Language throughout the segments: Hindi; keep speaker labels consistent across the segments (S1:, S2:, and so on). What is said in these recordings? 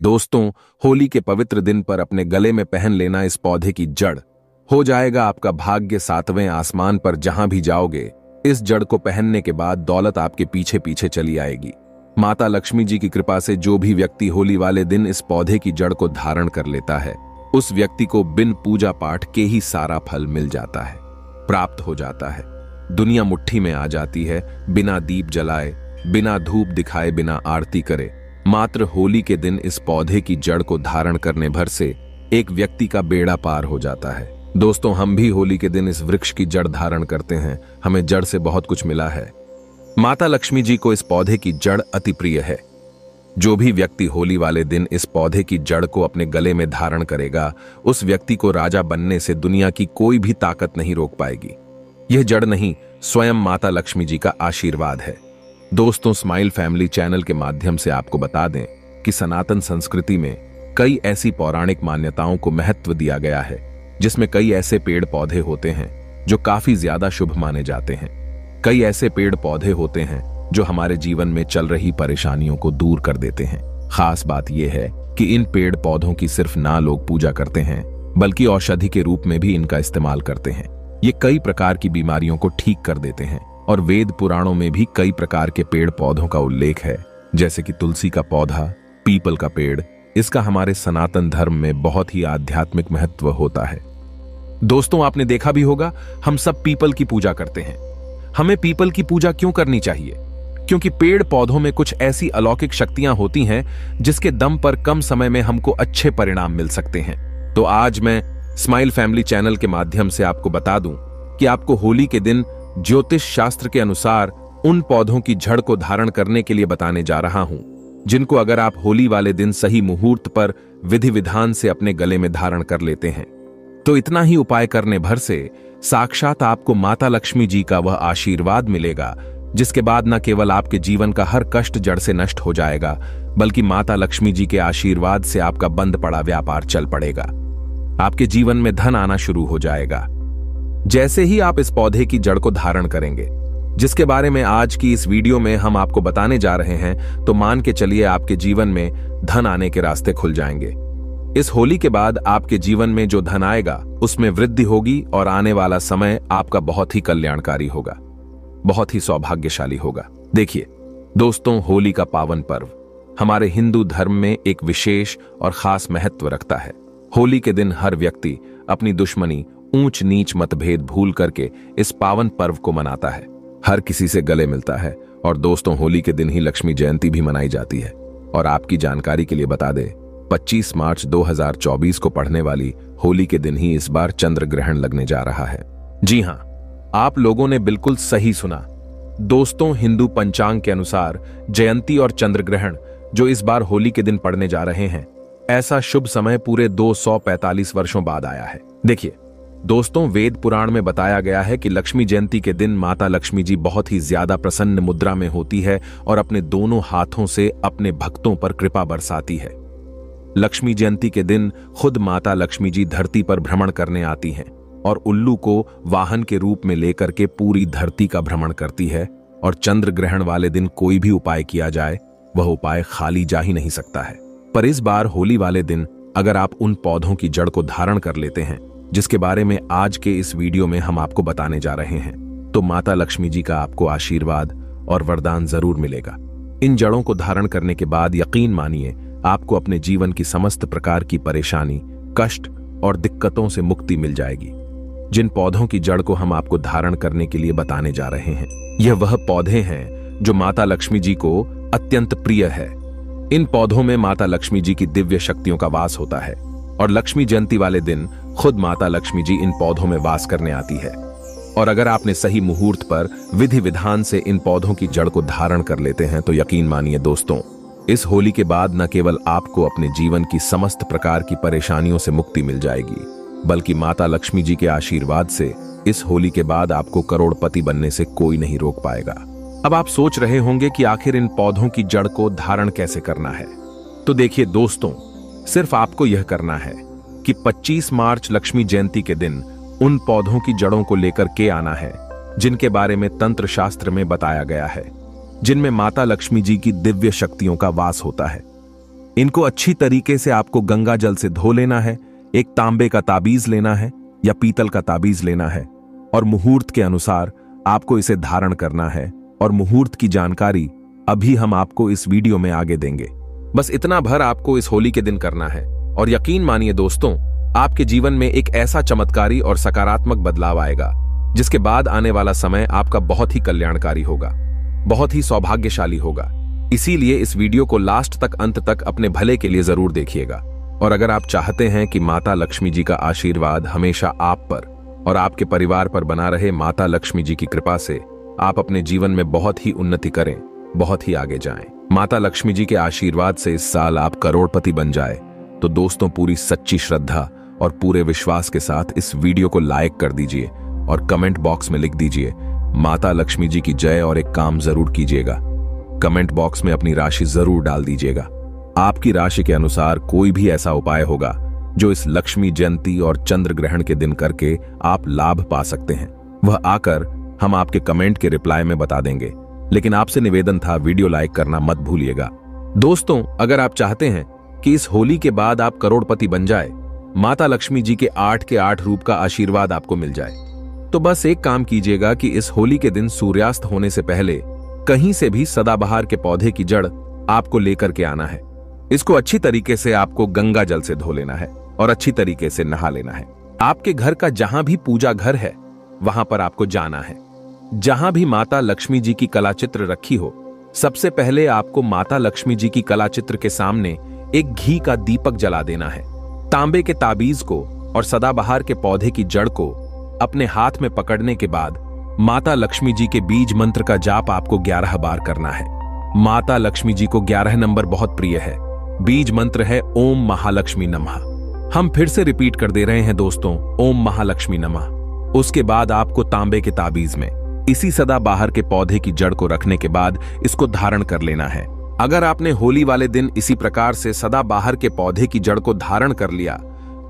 S1: दोस्तों, होली के पवित्र दिन पर अपने गले में पहन लेना इस पौधे की जड़ हो जाएगा आपका भाग्य। 7वें आसमान पर जहां भी जाओगे, इस जड़ को पहनने के बाद दौलत आपके पीछे पीछे चली आएगी। माता लक्ष्मी जी की कृपा से जो भी व्यक्ति होली वाले दिन इस पौधे की जड़ को धारण कर लेता है, उस व्यक्ति को बिन पूजा पाठ के ही सारा फल मिल जाता है, प्राप्त हो जाता है। दुनिया मुट्ठी में आ जाती है, बिना दीप जलाए, बिना धूप दिखाए, बिना आरती करे। मात्र होली के दिन इस पौधे की जड़ को धारण करने भर से एक व्यक्ति का बेड़ा पार हो जाता है। दोस्तों, हम भी होली के दिन इस वृक्ष की जड़ धारण करते हैं। हमें जड़ से बहुत कुछ मिला है। माता लक्ष्मी जी को इस पौधे की जड़ अति प्रिय है। जो भी व्यक्ति होली वाले दिन इस पौधे की जड़ को अपने गले में धारण करेगा, उस व्यक्ति को राजा बनने से दुनिया की कोई भी ताकत नहीं रोक पाएगी। यह जड़ नहीं, स्वयं माता लक्ष्मी जी का आशीर्वाद है। दोस्तों, स्माइल फैमिली चैनल के माध्यम से आपको बता दें कि सनातन संस्कृति में कई ऐसी पौराणिक मान्यताओं को महत्व दिया गया है, जिसमें कई ऐसे पेड़ पौधे होते हैं जो काफी ज्यादा शुभ माने जाते हैं। कई ऐसे पेड़ पौधे होते हैं जो हमारे जीवन में चल रही परेशानियों को दूर कर देते हैं। खास बात यह है कि इन पेड़ पौधों की सिर्फ ना लोग पूजा करते हैं, बल्कि औषधि के रूप में भी इनका इस्तेमाल करते हैं। ये कई प्रकार की बीमारियों को ठीक कर देते हैं और वेद पुराणों में भी कई प्रकार के पेड़ पौधों का उल्लेख है, जैसे कि तुलसी का पौधा, पीपल का पेड़। इसका हमारे सनातन धर्म में बहुत ही आध्यात्मिक महत्व होता है। दोस्तों, आपने देखा भी होगा, हम सब पीपल की पूजा करते हैं। हमें पीपल की पूजा क्यों करनी चाहिए? क्योंकि पेड़ पौधों में कुछ ऐसी अलौकिक शक्तियां होती हैं जिसके दम पर कम समय में हमको अच्छे परिणाम मिल सकते हैं। तो आज मैं स्माइल फैमिली चैनल के माध्यम से आपको बता दूं कि आपको होली के दिन ज्योतिष शास्त्र के अनुसार उन पौधों की जड़ को धारण करने के लिए बताने जा रहा हूं, जिनको अगर आप होली वाले दिन सही मुहूर्त पर विधि विधान से अपने गले में धारण कर लेते हैं, तो इतना ही उपाय करने भर से साक्षात आपको माता लक्ष्मी जी का वह आशीर्वाद मिलेगा, जिसके बाद न केवल आपके जीवन का हर कष्ट जड़ से नष्ट हो जाएगा, बल्कि माता लक्ष्मी जी के आशीर्वाद से आपका बंद पड़ा व्यापार चल पड़ेगा। आपके जीवन में धन आना शुरू हो जाएगा जैसे ही आप इस पौधे की जड़ को धारण करेंगे, जिसके बारे में आज की इस वीडियो में हम आपको बताने जा रहे हैं। तो मान के चलिए आपके जीवन में धन आने के रास्ते खुल जाएंगे। इस होली के बाद आपके जीवन में जो धन आएगा, उसमें वृद्धि होगी और आने वाला समय आपका बहुत ही कल्याणकारी होगा, बहुत ही सौभाग्यशाली होगा। देखिए दोस्तों, होली का पावन पर्व हमारे हिंदू धर्म में एक विशेष और खास महत्व रखता है। होली के दिन हर व्यक्ति अपनी दुश्मनी, ऊंच नीच मतभेद भूल करके इस पावन पर्व को मनाता है, हर किसी से गले मिलता है। और दोस्तों, होली के दिन ही लक्ष्मी जयंती भी मनाई जाती है। और आपकी जानकारी के लिए बता दें, 25 मार्च 2024 को पड़ने वाली होली के दिन ही इस बार चंद्र ग्रहण लगने जा रहा है। जी हां, आप लोगों ने बिल्कुल सही सुना। दोस्तों, हिंदू पंचांग के अनुसार जयंती और चंद्र ग्रहण जो इस बार होली के दिन पड़ने जा रहे हैं, ऐसा शुभ समय पूरे 245 वर्षों बाद आया है। देखिए दोस्तों, वेद पुराण में बताया गया है कि लक्ष्मी जयंती के दिन माता लक्ष्मी जी बहुत ही ज्यादा प्रसन्न मुद्रा में होती है और अपने दोनों हाथों से अपने भक्तों पर कृपा बरसाती है। लक्ष्मी जयंती के दिन खुद माता लक्ष्मी जी धरती पर भ्रमण करने आती हैं और उल्लू को वाहन के रूप में लेकर के पूरी धरती का भ्रमण करती है। और चंद्र ग्रहण वाले दिन कोई भी उपाय किया जाए, वह उपाय खाली जा ही नहीं सकता है। पर इस बार होली वाले दिन अगर आप उन पौधों की जड़ को धारण कर लेते हैं, जिसके बारे में आज के इस वीडियो में हम आपको बताने जा रहे हैं, तो माता लक्ष्मी जी का आपको आशीर्वाद और वरदान जरूर मिलेगा। इन जड़ों को धारण करने के बाद यकीन मानिए, आपको अपने जीवन की समस्त प्रकार की परेशानी, कष्ट और दिक्कतों से मुक्ति मिल जाएगी। जिन पौधों की जड़ को हम आपको धारण करने के लिए बताने जा रहे हैं, यह वह पौधे हैं जो माता लक्ष्मी जी को अत्यंत प्रिय है। इन पौधों में माता लक्ष्मी जी की दिव्य शक्तियों का वास होता है और लक्ष्मी जयंती वाले दिन खुद माता लक्ष्मी जी इन पौधों में वास करने आती है। और अगर आपने सही मुहूर्त पर विधि विधान से इन पौधों की जड़ को धारण कर लेते हैं, तो यकीन मानिए दोस्तों, इस होली के बाद न केवल आपको अपने जीवन की समस्त प्रकार की परेशानियों से मुक्ति मिल जाएगी, बल्कि माता लक्ष्मी जी के आशीर्वाद से इस होली के बाद आपको करोड़पति बनने से कोई नहीं रोक पाएगा। अब आप सोच रहे होंगे कि आखिर इन पौधों की जड़ को धारण कैसे करना है। तो देखिए दोस्तों, सिर्फ आपको यह करना है कि 25 मार्च लक्ष्मी जयंती के दिन उन पौधों की जड़ों को लेकर के आना है, जिनके बारे में तंत्र शास्त्र में बताया गया है, जिनमें माता लक्ष्मी जी की दिव्य शक्तियों का वास होता है। इनको अच्छी तरीके से आपको गंगा जल से धो लेना है। एक तांबे का ताबीज लेना है या पीतल का ताबीज लेना है और मुहूर्त के अनुसार आपको इसे धारण करना है। और मुहूर्त की जानकारी अभी हम आपको इस वीडियो में आगे देंगे। बस इतना भर आपको इस होली के दिन करना है और यकीन मानिए दोस्तों, आपके जीवन में एक ऐसा चमत्कारी और सकारात्मक बदलाव आएगा जिसके बाद आने वाला समय आपका बहुत ही कल्याणकारी होगा, बहुत ही सौभाग्यशाली होगा। इसीलिए इस वीडियो को लास्ट तक, अंत तक अपने भले के लिए जरूर देखिएगा। और अगर आप चाहते हैं कि माता लक्ष्मी जी का आशीर्वाद हमेशा आप पर और आपके परिवार पर बना रहे, माता लक्ष्मी जी की कृपा से आप अपने जीवन में बहुत ही उन्नति करें, बहुत ही आगे जाएं, माता लक्ष्मी जी के आशीर्वाद से इस साल आप करोड़पति बन जाए, तो दोस्तों पूरी सच्ची श्रद्धा और पूरे विश्वास के साथ इस वीडियो को लाइक कर दीजिए और कमेंट बॉक्स में लिख दीजिए माता लक्ष्मी जी की जय। और एक काम जरूर कीजिएगा, कमेंट बॉक्स में अपनी राशि जरूर डाल दीजिएगा। आपकी राशि के अनुसार कोई भी ऐसा उपाय होगा जो इस लक्ष्मी जयंती और चंद्र ग्रहण के दिन करके आप लाभ पा सकते हैं, वह आकर हम आपके कमेंट के रिप्लाई में बता देंगे। लेकिन आपसे निवेदन था, वीडियो लाइक करना मत भूलिएगा। दोस्तों, अगर आप चाहते हैं कि इस होली के बाद आप करोड़पति बन जाए, माता लक्ष्मी जी के 8 रूप का आशीर्वाद आपको मिल जाए, तो बस एक काम कीजिएगा कि इस होली के दिन सूर्यास्त होने से पहले कहीं से भी सदाबहार के पौधे की जड़ आपको लेकर के आना है। इसको अच्छी तरीके से आपको गंगा जल से धो लेना है और अच्छी तरीके से नहा लेना है। आपके घर का जहां भी पूजा घर है वहां पर आपको जाना है। जहां भी माता लक्ष्मी जी की कला चित्र रखी हो, सबसे पहले आपको माता लक्ष्मी जी की कला चित्र के सामने एक घी का दीपक जला देना है। तांबे के ताबीज को और सदाबहार के पौधे की जड़ को अपने हाथ में पकड़ने के बाद माता लक्ष्मी जी के बीज मंत्र का जाप आपको 11 बार करना है। माता लक्ष्मी जी को 11 नंबर बहुत प्रिय है। बीज मंत्र है ओम महालक्ष्मी नमः। हम फिर से रिपीट कर दे रहे हैं दोस्तों, ओम महालक्ष्मी नमः। उसके बाद आपको तांबे के ताबीज में इसी सदाबहार के पौधे की जड़ को रखने के बाद इसको धारण कर लेना है। अगर आपने होली वाले दिन इसी प्रकार से सदाबहार के पौधे की जड़ को धारण कर लिया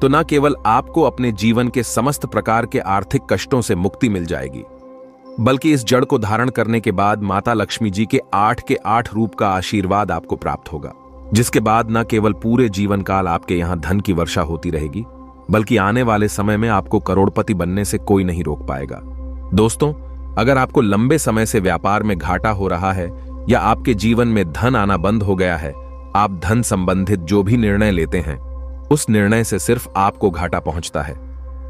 S1: तो न केवल आपको अपने जीवन के समस्त प्रकार के आर्थिक कष्टों से मुक्ति मिल जाएगी, बल्कि इस जड़ को धारण करने के बाद माता लक्ष्मी जी के 8 रूप का आशीर्वाद आपको प्राप्त होगा, जिसके बाद न केवल पूरे जीवन काल आपके यहां धन की वर्षा होती रहेगी, बल्कि आने वाले समय में आपको करोड़पति बनने से कोई नहीं रोक पाएगा। दोस्तों, अगर आपको लंबे समय से व्यापार में घाटा हो रहा है या आपके जीवन में धन आना बंद हो गया है, आप धन संबंधित जो भी निर्णय लेते हैं उस निर्णय से सिर्फ आपको घाटा पहुंचता है,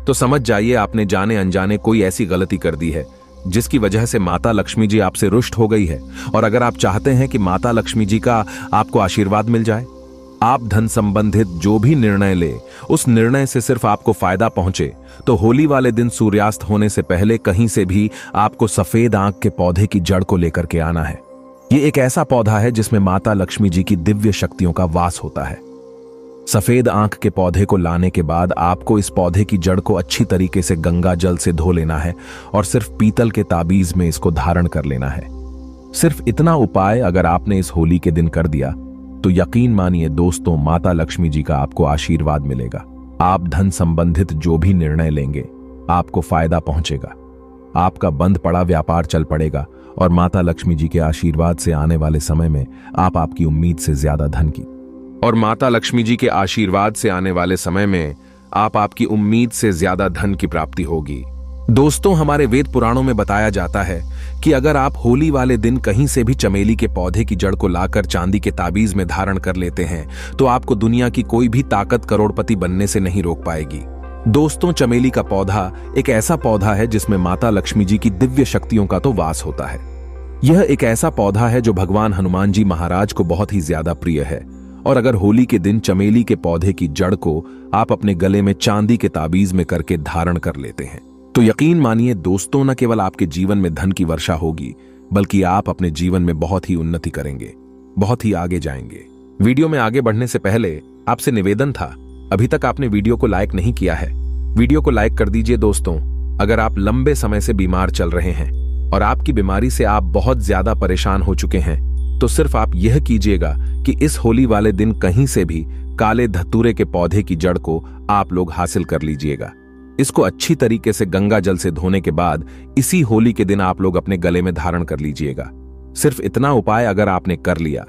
S1: तो समझ जाइए आपने जाने अनजाने कोई ऐसी गलती कर दी है जिसकी वजह से माता लक्ष्मी जी आपसे रुष्ट हो गई है। और अगर आप चाहते हैं कि माता लक्ष्मी जी का आपको आशीर्वाद मिल जाए, आप धन संबंधित जो भी निर्णय ले उस निर्णय से सिर्फ आपको फायदा पहुंचे, तो होली वाले दिन सूर्यास्त होने से पहले कहीं से भी आपको सफेद आंख के पौधे की जड़ को लेकर के आना है। ये एक ऐसा पौधा है जिसमें माता लक्ष्मी जी की दिव्य शक्तियों का वास होता है। सफेद आंख के पौधे को लाने के बाद आपको इस पौधे की जड़ को अच्छी तरीके से गंगा जल से धो लेना है और सिर्फ पीतल के ताबीज में इसको धारण कर लेना है। सिर्फ इतना उपाय अगर आपने इस होली के दिन कर दिया तो यकीन मानिए दोस्तों, माता लक्ष्मी जी का आपको आशीर्वाद मिलेगा। आप धन संबंधित जो भी निर्णय लेंगे आपको फायदा पहुंचेगा, आपका बंद पड़ा व्यापार चल पड़ेगा और माता लक्ष्मी जी के आशीर्वाद से आने वाले समय में आप आपकी उम्मीद से ज्यादा धन की और माता लक्ष्मी जी के आशीर्वाद से आने वाले समय में आप आपकी उम्मीद से ज्यादा धन की प्राप्ति होगी। दोस्तों, हमारे वेद पुराणों में बताया जाता है कि अगर आप होली वाले दिन कहीं से भी चमेली के पौधे की जड़ को लाकर चांदी के ताबीज में धारण कर लेते हैं तो आपको दुनिया की कोई भी ताकत करोड़पति बनने से नहीं रोक पाएगी। दोस्तों, चमेली का पौधा एक ऐसा पौधा है जिसमें माता लक्ष्मी जी की दिव्य शक्तियों का तो वास होता है। यह एक ऐसा पौधा है जो भगवान हनुमान जी महाराज को बहुत ही ज्यादा प्रिय है। और अगर होली के दिन चमेली के पौधे की जड़ को आप अपने गले में चांदी के ताबीज में करके धारण कर लेते हैं तो यकीन मानिए दोस्तों, न केवल आपके जीवन में धन की वर्षा होगी, बल्कि आप अपने जीवन में बहुत ही उन्नति करेंगे, बहुत ही आगे जाएंगे। वीडियो में आगे बढ़ने से पहले आपसे निवेदन था, अभी तक आपने वीडियो को लाइक नहीं किया है, वीडियो को लाइक कर दीजिए। दोस्तों, अगर आप लंबे समय से बीमार चल रहे हैं और आपकी बीमारी से आप बहुत ज्यादा परेशान हो चुके हैं, तो सिर्फ आप यह कीजिएगा कि इस होली वाले दिन कहीं से भी काले धतूरे के पौधे की जड़ को आप लोग हासिल कर लीजिएगा। इसको अच्छी तरीके से गंगा जल से धोने के बाद इसी होली के दिन आप लोग अपने गले में धारण कर लीजिएगा। सिर्फ इतना उपाय अगर आपने कर लिया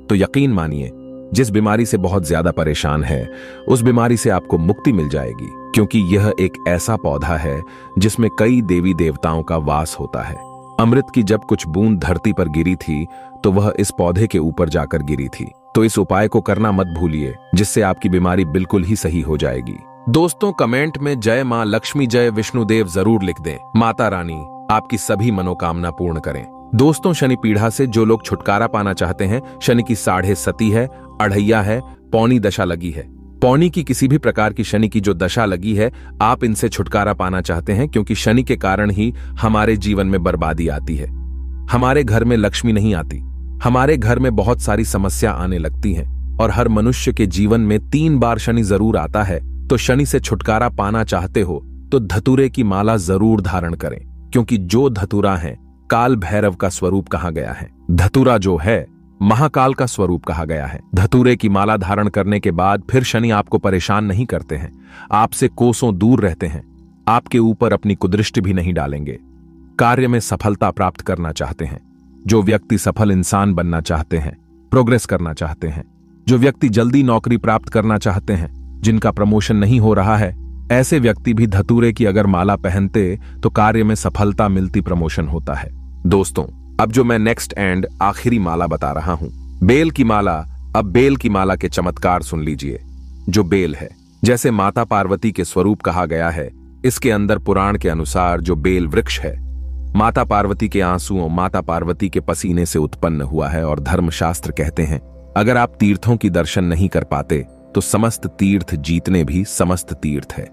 S1: तो यकीन मानिए जिस बीमारी से बहुत ज्यादा परेशान है उस बीमारी से आपको मुक्ति मिल जाएगी, क्योंकि यह एक ऐसा पौधा है जिसमें कई देवी देवताओं का वास होता है। अमृत की जब कुछ बूंद धरती पर गिरी थी तो वह इस पौधे के ऊपर जाकर गिरी थी। तो इस उपाय को करना मत भूलिए, जिससे आपकी बीमारी बिल्कुल ही सही हो जाएगी। दोस्तों, कमेंट में जय मां लक्ष्मी जय विष्णुदेव जरूर लिख दें। माता रानी आपकी सभी मनोकामना पूर्ण करें। दोस्तों, शनि पीड़ा से जो लोग छुटकारा पाना चाहते हैं, शनि की 7.5 है, अढ़ैया है, पौनी दशा लगी है, पौनी की किसी भी प्रकार की शनि की जो दशा लगी है, आप इनसे छुटकारा पाना चाहते हैं, क्योंकि शनि के कारण ही हमारे जीवन में बर्बादी आती है। हमारे घर में लक्ष्मी नहीं आती, हमारे घर में बहुत सारी समस्या आने लगती हैं और हर मनुष्य के जीवन में 3 बार शनि जरूर आता है। तो शनि से छुटकारा पाना चाहते हो तो धतूरे की माला जरूर धारण करें, क्योंकि जो धतूरा है काल भैरव का स्वरूप कहा गया है। धतूरा जो है महाकाल का स्वरूप कहा गया है। धतूरे की माला धारण करने के बाद फिर शनि आपको परेशान नहीं करते हैं, आपसे कोसों दूर रहते हैं, आपके ऊपर अपनी कुदृष्टि भी नहीं डालेंगे। कार्य में सफलता प्राप्त करना चाहते हैं, जो व्यक्ति सफल इंसान बनना चाहते हैं, प्रोग्रेस करना चाहते हैं, जो व्यक्ति जल्दी नौकरी प्राप्त करना चाहते हैं, जिनका प्रमोशन नहीं हो रहा है, ऐसे व्यक्ति भी धतूरे की अगर माला पहनते तो कार्य में सफलता मिलती, प्रमोशन होता है। दोस्तों, अब जो मैं नेक्स्ट एंड आखिरी माला बता रहा हूं, बेल की माला। अब बेल की माला के चमत्कार सुन लीजिए। जो बेल है, जैसे माता पार्वती के स्वरूप कहा गया है, इसके अंदर पुराण के अनुसार जो बेल वृक्ष है, माता पार्वती के आंसुओं, माता पार्वती के पसीने से उत्पन्न हुआ है। और धर्मशास्त्र कहते हैं, अगर आप तीर्थों की दर्शन नहीं कर पाते तो समस्त तीर्थ जीतने भी समस्त तीर्थ है।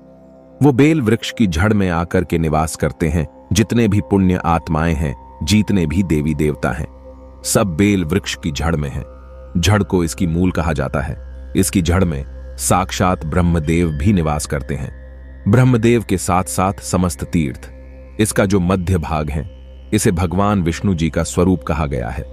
S1: वो बेल वृक्ष की जड़ में आकर के निवास करते हैं। जितने भी पुण्य आत्माएं हैं, जीतने भी देवी देवता हैं, सब बेल वृक्ष की जड़ में हैं। जड़ को इसकी मूल कहा जाता है। इसकी जड़ में साक्षात ब्रह्मदेव भी निवास करते हैं। ब्रह्मदेव के साथ साथ समस्त तीर्थ। इसका जो मध्य भाग है, इसे भगवान विष्णु जी का स्वरूप कहा गया है।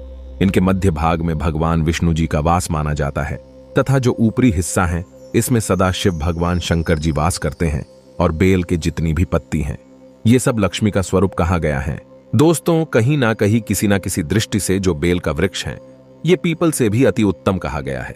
S1: इनके मध्य भाग में भगवान विष्णु जी का वास माना जाता है, तथा जो ऊपरी हिस्सा है, इसमें सदा शिव भगवान शंकर जी वास करते हैं। और बेल के जितनी भी पत्ती हैं, ये सब लक्ष्मी का स्वरूप कहा गया है। दोस्तों, कहीं ना कहीं किसी ना किसी दृष्टि से जो बेल का वृक्ष है, ये पीपल से भी अति उत्तम कहा गया है,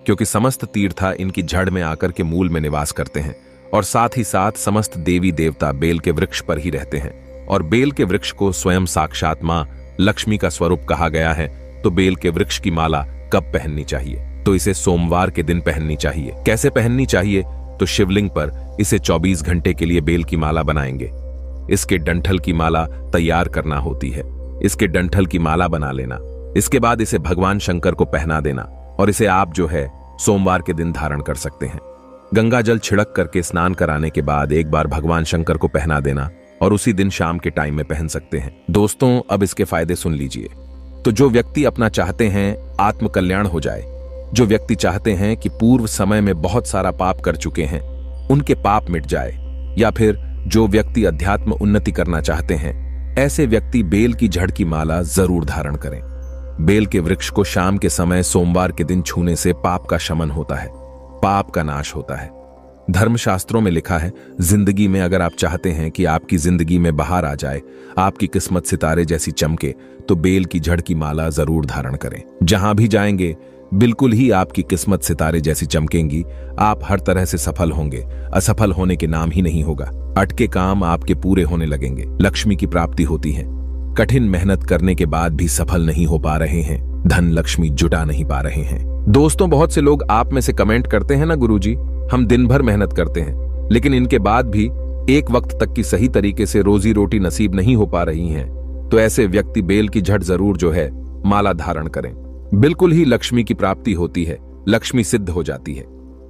S1: क्योंकि समस्त तीर्था इनकी जड़ में आकर के मूल में निवास करते हैं। और साथ ही साथ समस्त देवी देवता बेल के वृक्ष पर ही रहते हैं। और बेल के वृक्ष को स्वयं साक्षात मां लक्ष्मी का स्वरूप कहा गया है। तो बेल के वृक्ष की माला कब पहननी चाहिए? तो इसे सोमवार के दिन पहननी चाहिए। कैसे पहननी चाहिए? तो शिवलिंग पर इसे 24 घंटे के लिए बेल की माला बनाएंगे। इसके डंठल की माला तैयार करना होती है। इसके डंठल की माला बना लेना, इसके बाद इसे भगवान शंकर को पहना देना। और इसे आप जो है सोमवार के दिन धारण कर सकते हैं। गंगा जल छिड़क करके स्नान कराने के बाद एक बार भगवान शंकर को पहना देना और उसी दिन शाम के टाइम में पहन सकते हैं। दोस्तों, अब इसके फायदे सुन लीजिए। तो जो व्यक्ति अपना चाहते हैं आत्म कल्याण हो जाए, जो व्यक्ति चाहते हैं कि पूर्व समय में बहुत सारा पाप कर चुके हैं, उनके पाप मिट जाए, या फिर जो व्यक्ति अध्यात्म उन्नति करना चाहते हैं, ऐसे व्यक्ति बेल की जड़ की माला जरूर धारण करें। बेल के वृक्ष को शाम के समय सोमवार के दिन छूने से पाप का शमन होता है, पाप का नाश होता है। धर्मशास्त्रों में लिखा है, जिंदगी में अगर आप चाहते हैं कि आपकी जिंदगी में बहार आ जाए, आपकी किस्मत सितारे जैसी चमके, तो बेल की जड़ की माला जरूर धारण करें। जहां भी जाएंगे बिल्कुल ही आपकी किस्मत सितारे जैसी चमकेंगी। आप हर तरह से सफल होंगे, असफल होने के नाम ही नहीं होगा। अटके काम आपके पूरे होने लगेंगे, लक्ष्मी की प्राप्ति होती है। कठिन मेहनत करने के बाद भी सफल नहीं हो पा रहे हैं, धन लक्ष्मी जुटा नहीं पा रहे हैं। दोस्तों, बहुत से लोग आप में से कमेंट करते हैं ना, गुरुजी हम दिन भर मेहनत करते हैं, लेकिन इनके बाद भी एक वक्त तक की सही तरीके से रोजी रोटी नसीब नहीं हो पा रही है। तो ऐसे व्यक्ति बेल की जड़ जरूर जो है माला धारण करें। बिल्कुल ही लक्ष्मी की प्राप्ति होती है, लक्ष्मी सिद्ध हो जाती है।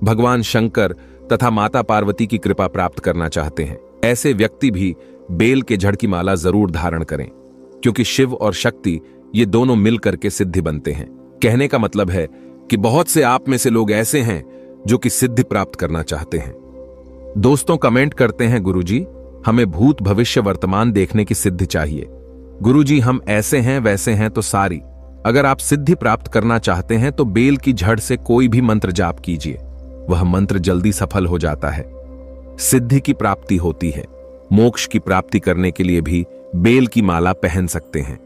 S1: भगवान शंकर तथा माता पार्वती की कृपा प्राप्त करना चाहते हैं, ऐसे व्यक्ति भी बेल के जड़ की माला जरूर धारण करें, क्योंकि शिव और शक्ति ये दोनों मिल करके सिद्धि बनते हैं। कहने का मतलब है कि बहुत से आप में से लोग ऐसे हैं जो कि सिद्धि प्राप्त करना चाहते हैं। दोस्तों, कमेंट करते हैं, गुरुजी हमें भूत भविष्य वर्तमान देखने की सिद्धि चाहिए। गुरुजी हम ऐसे हैं वैसे हैं तो सारी। अगर आप सिद्धि प्राप्त करना चाहते हैं तो बेल की जड़ से कोई भी मंत्र जाप कीजिए, वह मंत्र जल्दी सफल हो जाता है, सिद्धि की प्राप्ति होती है। मोक्ष की प्राप्ति करने के लिए भी बेल की माला पहन सकते हैं।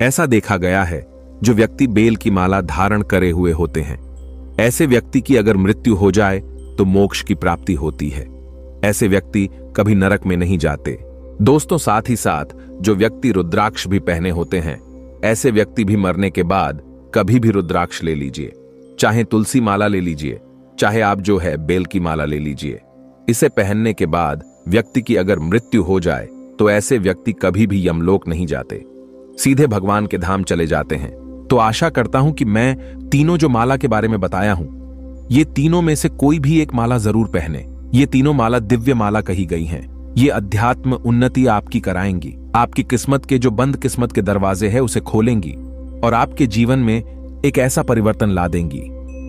S1: ऐसा देखा गया है, जो व्यक्ति बेल की माला धारण करे हुए होते हैं, ऐसे व्यक्ति की अगर मृत्यु हो जाए तो मोक्ष की प्राप्ति होती है। ऐसे व्यक्ति कभी नरक में नहीं जाते। दोस्तों, साथ ही साथ जो व्यक्ति रुद्राक्ष भी पहने होते हैं, ऐसे व्यक्ति भी मरने के बाद कभी भी रुद्राक्ष ले लीजिए। चाहे तुलसी माला ले लीजिए, चाहे आप जो है बेल की माला ले लीजिए। इसे पहनने के बाद व्यक्ति की अगर मृत्यु हो जाए तो ऐसे व्यक्ति कभी भी यमलोक नहीं जाते, सीधे भगवान के धाम चले जाते हैं। तो आशा करता हूं कि मैं तीनों जो माला के बारे में बताया हूं, ये तीनों में से कोई भी एक माला जरूर पहने। ये तीनों माला दिव्य माला कही गई हैं। ये अध्यात्म उन्नति आपकी कराएंगी, आपकी किस्मत के जो बंद किस्मत के दरवाजे हैं उसे खोलेंगी और आपके जीवन में एक ऐसा परिवर्तन ला देंगी,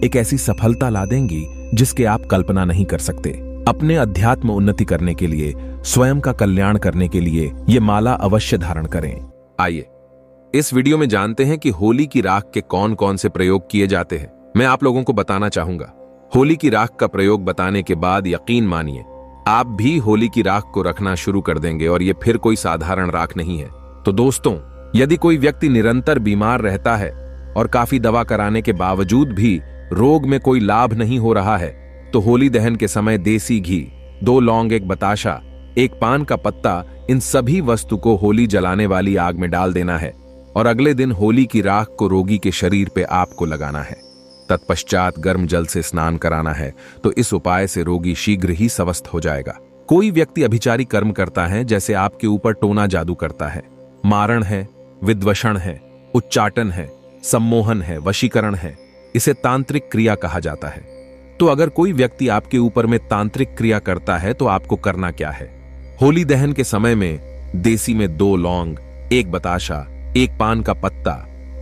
S1: एक ऐसी सफलता ला देंगी जिसके आप कल्पना नहीं कर सकते। अपने अध्यात्म उन्नति करने के लिए, स्वयं का कल्याण करने के लिए ये माला अवश्य धारण करें। आइए इस वीडियो में जानते हैं कि होली की राख के कौन कौन से प्रयोग किए जाते हैं। मैं आप लोगों को बताना चाहूंगा। होली की राख का प्रयोग बताने के बाद यकीन मानिए आप भी होली की राख को रखना शुरू कर देंगे और ये फिर कोई साधारण राख नहीं है। तो दोस्तों, यदि कोई व्यक्ति निरंतर बीमार रहता है और काफी दवा कराने के बावजूद भी रोग में कोई लाभ नहीं हो रहा है, तो होली दहन के समय देसी घी, 2 लौंग, 1 बताशा, 1 पान का पत्ता, इन सभी वस्तु को होली जलाने वाली आग में डाल देना है और अगले दिन होली की राख को रोगी के शरीर पे आपको लगाना है। तत्पश्चात गर्म जल से स्नान कराना है। तो इस उपाय से रोगी शीघ्र ही स्वस्थ हो जाएगा। कोई व्यक्ति अभिचारी कर्म करता है, जैसे आपके ऊपर टोना जादू करता है, मारण है, विद्वषण है, उच्चाटन है, सम्मोहन है, वशीकरण है, इसे तांत्रिक क्रिया कहा जाता है। तो अगर कोई व्यक्ति आपके ऊपर में तांत्रिक क्रिया करता है तो आपको करना क्या है? होली दहन के समय में देसी में 2 लौंग, 1 बताशा, 1 पान का पत्ता,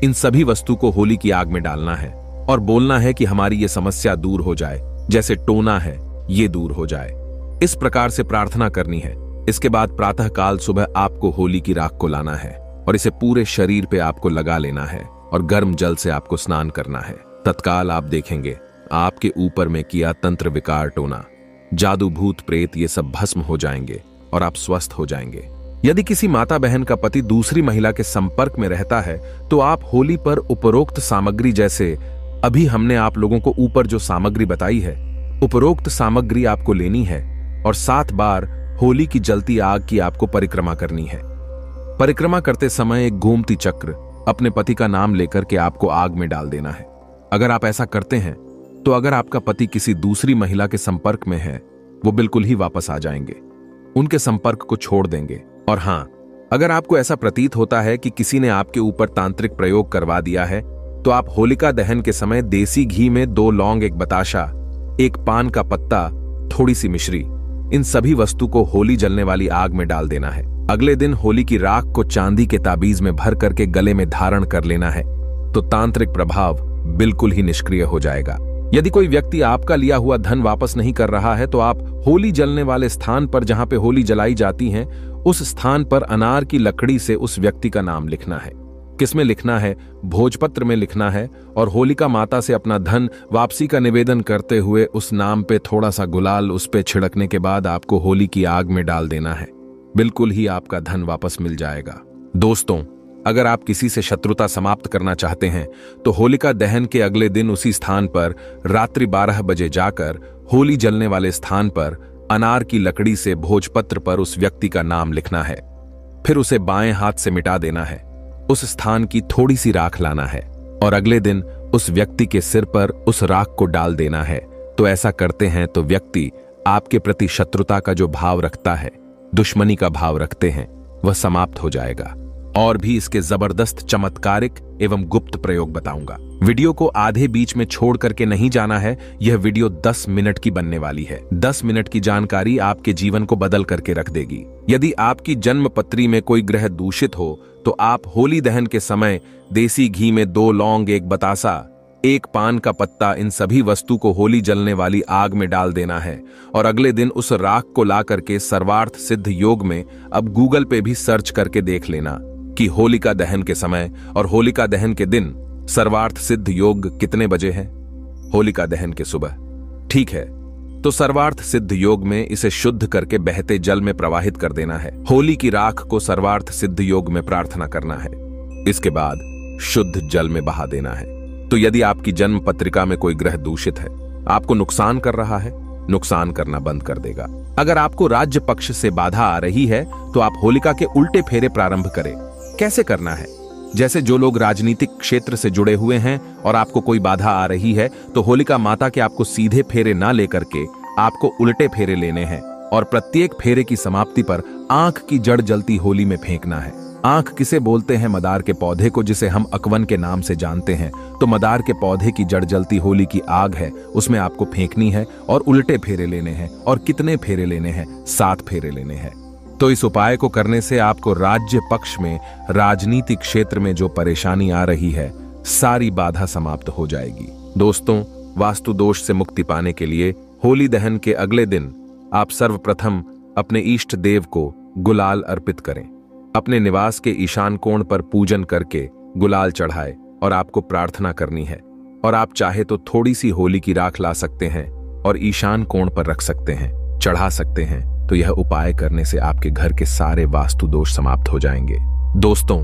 S1: इन सभी वस्तु को होली की आग में डालना है और बोलना है कि हमारी ये समस्या दूर हो जाए, जैसे टोना है ये दूर हो जाए। इस प्रकार से प्रार्थना करनी है। इसके बाद प्रातः काल सुबह आपको होली की राख को लाना है और इसे पूरे शरीर पे आपको लगा लेना है और गर्म जल से आपको स्नान करना है। तत्काल आप देखेंगे आपके ऊपर में किया तंत्र विकार, टोना, जादू, भूत प्रेत ये सब भस्म हो जाएंगे और आप स्वस्थ हो जाएंगे। यदि किसी माता बहन का पति दूसरी महिला के संपर्क में रहता है तो आप होली पर उपरोक्त सामग्री, जैसे अभी हमने आप लोगों को ऊपर जो सामग्री बताई है, उपरोक्त सामग्री आपको लेनी है और 7 बार होली की जलती आग की आपको परिक्रमा करनी है। परिक्रमा करते समय एक घूमती चक्र अपने पति का नाम लेकर के आपको आग में डाल देना है। अगर आप ऐसा करते हैं तो अगर आपका पति किसी दूसरी महिला के संपर्क में है, वो बिल्कुल ही वापस आ जाएंगे, उनके संपर्क को छोड़ देंगे। और हां, अगर आपको ऐसा प्रतीत होता है कि किसी ने आपके ऊपर तांत्रिक प्रयोग करवा दिया है, तो आप होलिका दहन के समय देसी घी में 2 लौंग, 1 बताशा, 1 पान का पत्ता, थोड़ी सी मिश्री, इन सभी वस्तु को होली जलने वाली आग में डाल देना है। अगले दिन होली की राख को चांदी के ताबीज में भर करके गले में धारण कर लेना है, तो तांत्रिक प्रभाव बिल्कुल ही निष्क्रिय हो जाएगा। यदि कोई व्यक्ति आपका लिया हुआ धन वापस नहीं कर रहा है, तो आप होली जलने वाले स्थान पर जहां पे होली जलाई जाती है, उस स्थान पर अनार की लकड़ी से उस व्यक्ति का नाम लिखना है। किसमें लिखना है? भोजपत्र में लिखना है और होलिका माता से अपना धन वापसी का निवेदन करते हुए उस नाम पे थोड़ा सा गुलाल उस पे छिड़कने के बाद आपको होली की आग में डाल देना है। बिल्कुल ही आपका धन वापस मिल जाएगा। दोस्तों, अगर आप किसी से शत्रुता समाप्त करना चाहते हैं तो होलिका दहन के अगले दिन उसी स्थान पर रात्रि 12 बजे जाकर होली जलने वाले स्थान पर अनार की लकड़ी से भोजपत्र पर उस व्यक्ति का नाम लिखना है। फिर उसे बाएं हाथ से मिटा देना है। उस स्थान की थोड़ी सी राख लाना है और अगले दिन उस व्यक्ति के सिर पर उस राख को डाल देना है। तो ऐसा करते हैं तो व्यक्ति आपके प्रति शत्रुता का जो भाव रखता है, दुश्मनी का भाव रखते हैं, वह समाप्त हो जाएगा। और भी इसके जबरदस्त चमत्कारिक एवं गुप्त प्रयोग बताऊंगा। वीडियो को आधे बीच में छोड़ करके नहीं जाना है। यह वीडियो 10 मिनट की बनने वाली है। 10 मिनट की जानकारी आपके जीवन को बदल करके रख देगी। यदि आपकी जन्म पत्री में कोई ग्रह दूषित हो तो आप होली दहन के समय देसी घी में 2 लौंग, 1 बतासा, 1 पान का पत्ता, इन सभी वस्तु को होली जलने वाली आग में डाल देना है और अगले दिन उस राख को ला करके सर्वार्थ सिद्ध योग में, अब गूगल पे भी सर्च करके देख लेना कि होलिका दहन के समय और होलिका दहन के दिन सर्वार्थ सिद्ध योग कितने बजे है। होलिका दहन के सुबह, ठीक है, तो सर्वार्थ सिद्ध योग में इसे शुद्ध करके बहते जल में प्रवाहित कर देना है। होली की राख को सर्वार्थ सिद्ध योग में प्रार्थना करना है। इसके बाद शुद्ध जल में बहा देना है। तो यदि आपकी जन्म पत्रिका में कोई ग्रह दूषित है, आपको नुकसान कर रहा है, नुकसान करना बंद कर देगा। अगर आपको राज्य पक्ष से बाधा आ रही है तो आप होलिका के उल्टे फेरे प्रारंभ करें। कैसे करना है? जैसे जो लोग राजनीतिक क्षेत्र से जुड़े हुए हैं और आपको कोई बाधा आ रही है तो होलिका माता के आपको सीधे फेरे ना लेकर के आपको उल्टे फेरे लेने हैं और प्रत्येक फेरे की समाप्ति पर आंख की जड़ जलती होली में फेंकना है। आंख किसे बोलते हैं? मदार के पौधे को, जिसे हम अकवन के नाम से जानते हैं। तो मदार के पौधे की जड़ जलती होली की आग है, उसमें आपको फेंकनी है और उल्टे फेरे लेने हैं। और कितने फेरे लेने हैं? 7 फेरे लेने हैं। तो इस उपाय को करने से आपको राज्य पक्ष में, राजनीतिक क्षेत्र में जो परेशानी आ रही है, सारी बाधा समाप्त हो जाएगी। दोस्तों, वास्तु दोष से मुक्ति पाने के लिए होली दहन के अगले दिन आप सर्वप्रथम अपने इष्ट देव को गुलाल अर्पित करें। अपने निवास के ईशान कोण पर पूजन करके गुलाल चढ़ाए और आपको प्रार्थना करनी है। और आप चाहे तो थोड़ी सी होली की राख ला सकते हैं और ईशान कोण पर रख सकते हैं, चढ़ा सकते हैं। तो यह उपाय करने से आपके घर के सारे वास्तु दोष समाप्त हो जाएंगे। दोस्तों,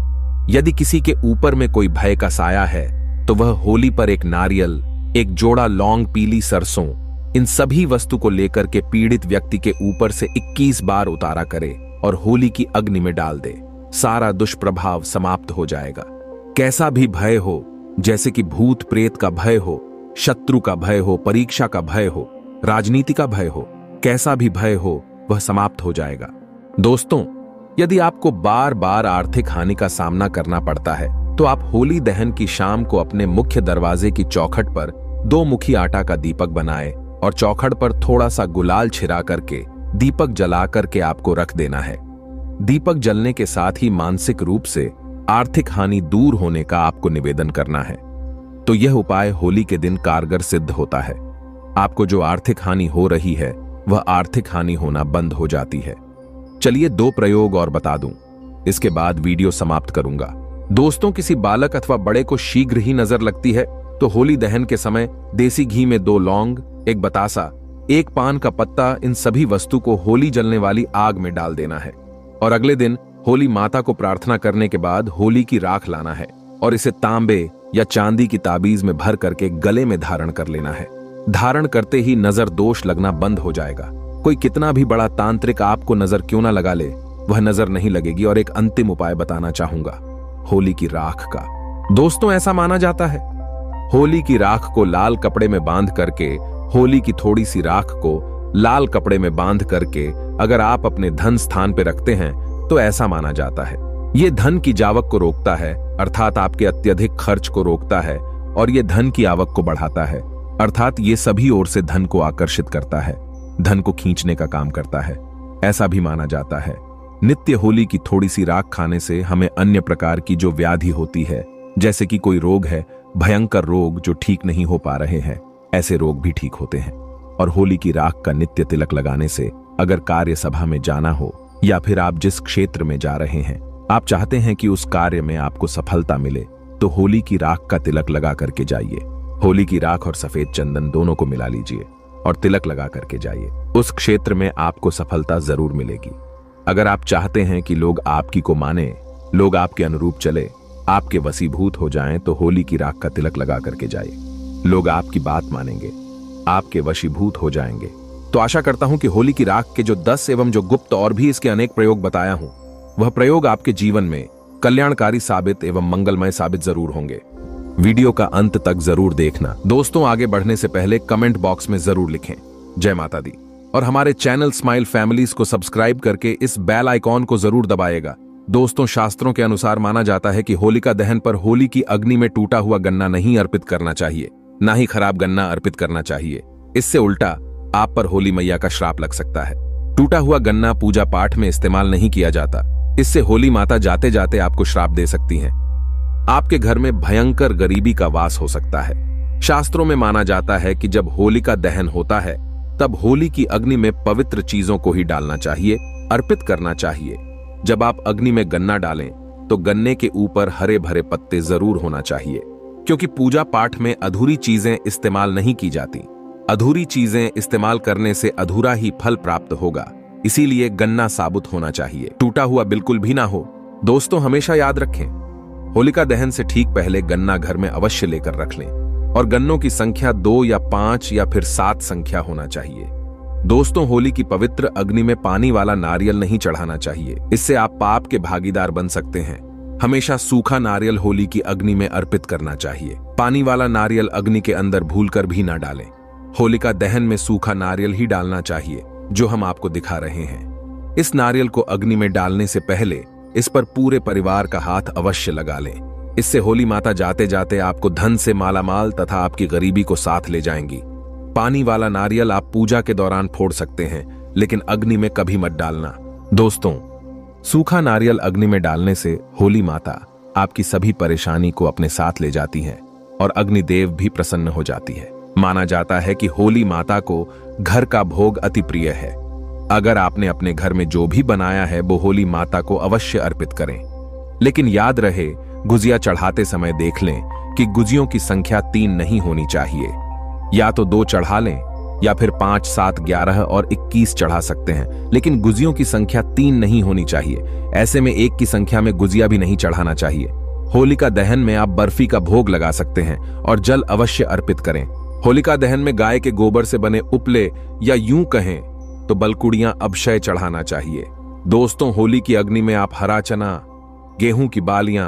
S1: यदि किसी के ऊपर में कोई भय का साया है तो वह होली पर एक नारियल, एक जोड़ा लौंग, पीली सरसों, इन सभी वस्तु को लेकर के पीड़ित व्यक्ति के ऊपर से 21 बार उतारा करे और होली की अग्नि में डाल दे। सारा दुष्प्रभाव समाप्त हो जाएगा। कैसा भी भय हो, जैसे कि भूत प्रेत का भय हो, शत्रु का भय हो, परीक्षा का भय हो, राजनीति का भय हो, कैसा भी भय हो, वह समाप्त हो जाएगा। दोस्तों, यदि आपको बार बार आर्थिक हानि का सामना करना पड़ता है तो आप होली दहन की शाम को अपने मुख्य दरवाजे की चौखट पर 2 मुखी आटा का दीपक बनाए और चौखट पर थोड़ा सा गुलाल छिड़ा करके दीपक जला करके आपको रख देना है। दीपक जलने के साथ ही मानसिक रूप से आर्थिक हानि दूर होने का आपको निवेदन करना है। तो यह उपाय होली के दिन कारगर सिद्ध होता है। आपको जो आर्थिक हानि हो रही है वह आर्थिक हानि होना बंद हो जाती है। चलिए 2 प्रयोग और बता दूं, इसके बाद वीडियो समाप्त करूंगा। दोस्तों, किसी बालक अथवा बड़े को शीघ्र ही नजर लगती है तो होली दहन के समय देसी घी में 2 लौंग, 1 बतासा, 1 पान का पत्ता, इन सभी वस्तु को होली जलने वाली आग में डाल देना है। और अगले दिन होली माता को प्रार्थना करने के बाद होली की राख लाना है और इसे तांबे या चांदी की ताबीज में भर करके गले में धारण कर लेना है। धारण करते ही नजर दोष लगना बंद हो जाएगा। कोई कितना भी बड़ा तांत्रिक आपको नजर क्यों ना लगा ले, वह नजर नहीं लगेगी। और एक अंतिम उपाय बताना चाहूंगा, होली की राख का। दोस्तों, ऐसा माना जाता है होली की राख को लाल कपड़े में बांध करके, होली की थोड़ी सी राख को लाल कपड़े में बांध करके अगर आप अपने धन स्थान पर रखते हैं तो ऐसा माना जाता है ये धन की जावक को रोकता है, अर्थात आपके अत्यधिक खर्च को रोकता है। और ये धन की आवक को बढ़ाता है, अर्थात ये सभी ओर से धन को आकर्षित करता है, धन को खींचने का काम करता है। ऐसा भी माना जाता है नित्य होली की थोड़ी सी राख खाने से हमें अन्य प्रकार की जो व्याधि होती है, जैसे कि कोई रोग है, भयंकर रोग जो ठीक नहीं हो पा रहे हैं, ऐसे रोग भी ठीक होते हैं। और होली की राख का नित्य तिलक लगाने से अगर कार्य सभा में जाना हो या फिर आप जिस क्षेत्र में जा रहे हैं, आप चाहते हैं कि उस कार्य में आपको सफलता मिले, तो होली की राख का तिलक लगा करके जाइए। होली की राख और सफेद चंदन दोनों को मिला लीजिए और तिलक लगा करके जाइए। उस क्षेत्र में आपको सफलता जरूर मिलेगी। अगर आप चाहते हैं कि लोग आपकी को माने, लोग आपके अनुरूप चले, आपके वशीभूत हो जाएं, तो होली की राख का तिलक लगा करके जाइए। लोग आपकी बात मानेंगे, आपके वशीभूत हो जाएंगे। तो आशा करता हूं कि होली की राख के जो 10 एवं जो गुप्त और भी इसके अनेक प्रयोग बताया हूं, वह प्रयोग आपके जीवन में कल्याणकारी साबित एवं मंगलमय साबित जरूर होंगे। वीडियो का अंत तक जरूर देखना। दोस्तों, आगे बढ़ने से पहले कमेंट बॉक्स में जरूर लिखें जय माता दी, और हमारे चैनल स्माइल फैमिलीज को सब्सक्राइब करके इस बेल आइकॉन को जरूर दबाएगा। दोस्तों, शास्त्रों के अनुसार माना जाता है कि होलिका दहन पर होली की अग्नि में टूटा हुआ गन्ना नहीं अर्पित करना चाहिए, ना ही खराब गन्ना अर्पित करना चाहिए। इससे उल्टा आप पर होली मैया का श्राप लग सकता है। टूटा हुआ गन्ना पूजा पाठ में इस्तेमाल नहीं किया जाता, इससे होली माता जाते जाते आपको श्राप दे सकती हैं। आपके घर में भयंकर गरीबी का वास हो सकता है। शास्त्रों में माना जाता है कि जब होलिका दहन होता है तब होली की अग्नि में पवित्र चीजों को ही डालना चाहिए, अर्पित करना चाहिए। जब आप अग्नि में गन्ना डालें तो गन्ने के ऊपर हरे भरे पत्ते जरूर होना चाहिए, क्योंकि पूजा पाठ में अधूरी चीजें इस्तेमाल नहीं की जाती। अधूरी चीजें इस्तेमाल करने से अधूरा ही फल प्राप्त होगा, इसीलिए गन्ना साबुत होना चाहिए, टूटा हुआ बिल्कुल भी ना हो। दोस्तों, हमेशा याद रखें, होलिका दहन से ठीक पहले गन्ना घर में अवश्य लेकर रख लें और गन्नों की संख्या 2 या 5 या फिर 7 संख्या होना चाहिए। दोस्तों, होली की पवित्र अग्नि में पानी वाला नारियल नहीं चढ़ाना चाहिए, इससे आप पाप के भागीदार बन सकते हैं। हमेशा सूखा नारियल होली की अग्नि में अर्पित करना चाहिए। पानी वाला नारियल अग्नि के अंदर भूलकर भी ना डालें। होलिका दहन में सूखा नारियल ही डालना चाहिए, जो हम आपको दिखा रहे हैं। इस नारियल को अग्नि में डालने से पहले इस पर पूरे परिवार का हाथ अवश्य लगा लें। इससे होली माता जाते जाते आपको धन से मालामाल तथा आपकी गरीबी को साथ ले जाएंगी। पानी वाला नारियल आप पूजा के दौरान फोड़ सकते हैं, लेकिन अग्नि में कभी मत डालना। दोस्तों, सूखा नारियल अग्नि में डालने से होली माता आपकी सभी परेशानी को अपने साथ ले जाती हैं और अग्निदेव भी प्रसन्न हो जाती है। माना जाता है कि होली माता को घर का भोग अति प्रिय है। अगर आपने अपने घर में जो भी बनाया है वो होली माता को अवश्य अर्पित करें, लेकिन याद रहे गुजिया चढ़ाते समय देख लें कि गुजियों की संख्या 3 नहीं होनी चाहिए। या तो 2 चढ़ा लें या फिर 5, 7, 11 और 21 चढ़ा सकते हैं, लेकिन गुजियों की संख्या 3 नहीं होनी चाहिए। ऐसे में 1 की संख्या में गुजिया भी नहीं चढ़ाना चाहिए। होलिका दहन में आप बर्फी का भोग लगा सकते हैं और जल अवश्य अर्पित करें। होलिका दहन में गाय के गोबर से बने उपले या यूं कहें तो बलकुड़ियां अक्षय चढ़ाना चाहिए। दोस्तों, होली की अग्नि में आप हरा चना, गेहूं की बालियां,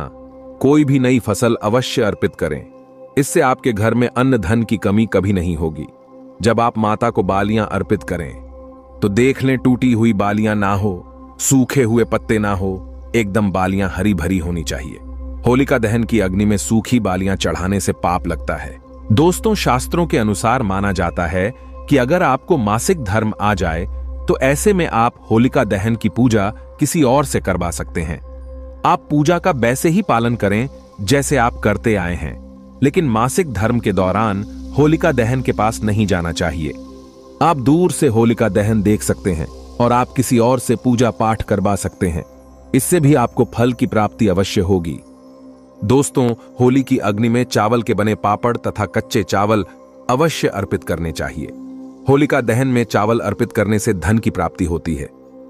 S1: कोई भी नई फसल अवश्य अर्पित करें। इससे आपके घर में अन्न धन की कमी कभी नहीं होगी। जब आप माता को बालियां अर्पित करें तो देख लें टूटी हुई बालियां ना हो, सूखे हुए पत्ते ना हो, एकदम बालियां हरी भरी होनी चाहिए। होलिका दहन की अग्नि में सूखी बालियां चढ़ाने से पाप लगता है। दोस्तों, शास्त्रों के अनुसार माना जाता है कि अगर आपको मासिक धर्म आ जाए तो ऐसे में आप होलिका दहन की पूजा किसी और से करवा सकते हैं। आप पूजा का वैसे ही पालन करें जैसे आप करते आए हैं, लेकिन मासिक धर्म के दौरान होलिका दहन के पास नहीं जाना चाहिए। आप दूर से होलिका दहन देख सकते हैं और आप किसी और से पूजा पाठ करवा सकते हैं। इससे भी आपको फल की प्राप्ति अवश्य होगी। दोस्तों, होली की अग्नि में चावल के बने पापड़ तथा कच्चे चावल अवश्य अर्पित करने चाहिए। होलिका दहन में चावल अर्पित करने से धन की प्राप्ति होती है।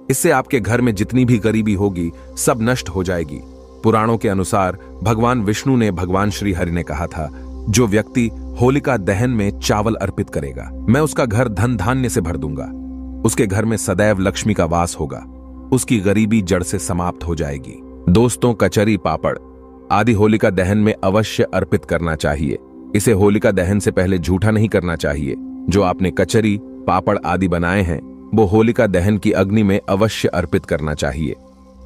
S1: इससे आपके घर में जितनी भी गरीबी होगी सब नष्ट हो जाएगी। पुराणों के अनुसार भगवान विष्णु ने भगवान श्री हरि ने कहा था, जो व्यक्ति होलिका दहन में चावल अर्पित करेगा, मैं उसका घर धन धान्य से भर दूंगा। उसके घर में सदैव लक्ष्मी का वास होगा। उसकी गरीबी जड़ से समाप्त हो जाएगी। दोस्तों, कचरी, पापड़ आदि होलिका दहन में अवश्य अर्पित करना चाहिए। इसे होलिका दहन से पहले झूठा नहीं करना चाहिए। जो आपने कचरी, पापड़ आदि बनाए हैं वो होलिका दहन की अग्नि में अवश्य अर्पित करना चाहिए।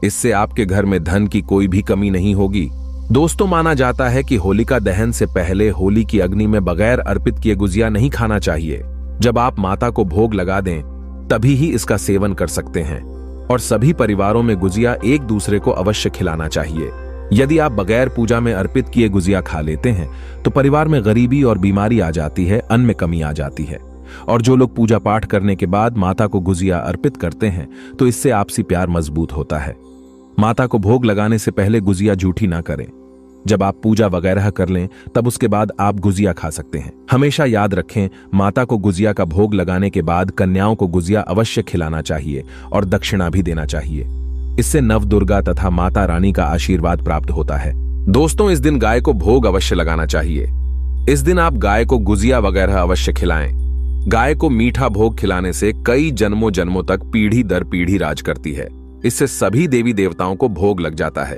S1: इससे आपके घर में धन की कोई भी कमी नहीं होगी। दोस्तों, माना जाता है कि होलिका दहन से पहले होली की अग्नि में बगैर अर्पित किए गुजिया नहीं खाना चाहिए। जब आप माता को भोग लगा दें तभी ही इसका सेवन कर सकते हैं और सभी परिवारों में गुजिया एक दूसरे को अवश्य खिलाना चाहिए। यदि आप बगैर पूजा में अर्पित किए गुजिया खा लेते हैं तो परिवार में गरीबी और बीमारी आ जाती है, अन्न में कमी आ जाती है। और जो लोग पूजा पाठ करने के बाद माता को गुजिया अर्पित करते हैं तो इससे आपसी प्यार मजबूत होता है। माता को भोग लगाने से पहले गुजिया झूठी ना करें। जब आप पूजा वगैरह कर लें तब उसके बाद आप गुजिया खा सकते हैं। हमेशा याद रखें, माता को गुजिया का भोग लगाने के बाद कन्याओं को गुजिया अवश्य खिलाना चाहिए और दक्षिणा भी देना चाहिए। इससे नवदुर्गा तथा माता रानी का आशीर्वाद प्राप्त होता है। दोस्तों, इस दिन गाय को भोग अवश्य लगाना चाहिए। इस दिन आप गाय को गुजिया वगैरह अवश्य खिलाएं। गाय को मीठा भोग खिलाने से कई जन्मों जन्मों तक पीढ़ी दर पीढ़ी राज करती है। इससे सभी देवी देवताओं को भोग लग जाता है।